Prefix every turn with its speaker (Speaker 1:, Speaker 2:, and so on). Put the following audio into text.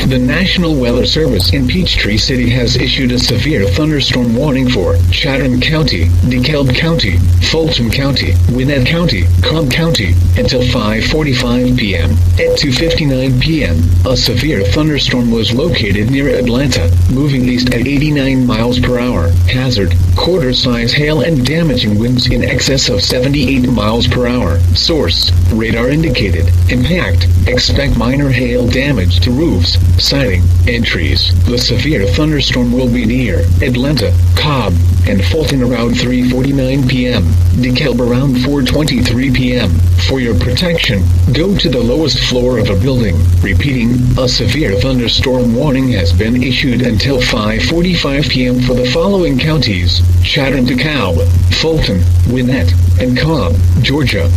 Speaker 1: The National Weather Service in Peachtree City has issued a severe thunderstorm warning for Chatham County, DeKalb County, Fulton County, Gwinnett County, Cobb County, until 5:45 p.m. At 2:59 p.m., a severe thunderstorm was located near Atlanta, moving east at 89 miles per hour. Hazard: quarter-size hail and damaging winds in excess of 78 miles per hour. Source: radar indicated. Impact: expect minor hail damage to roofs, siding, and trees. The severe thunderstorm will be near Atlanta, Cobb, and Fulton around 3:49 p.m. DeKalb around 4:23 p.m. For your protection, go to the lowest floor of a building. Repeating, a severe thunderstorm warning has been issued until 5:45 p.m. for the following counties: Chatham, DeKalb, Fulton, Gwinnett, and Cobb, Georgia.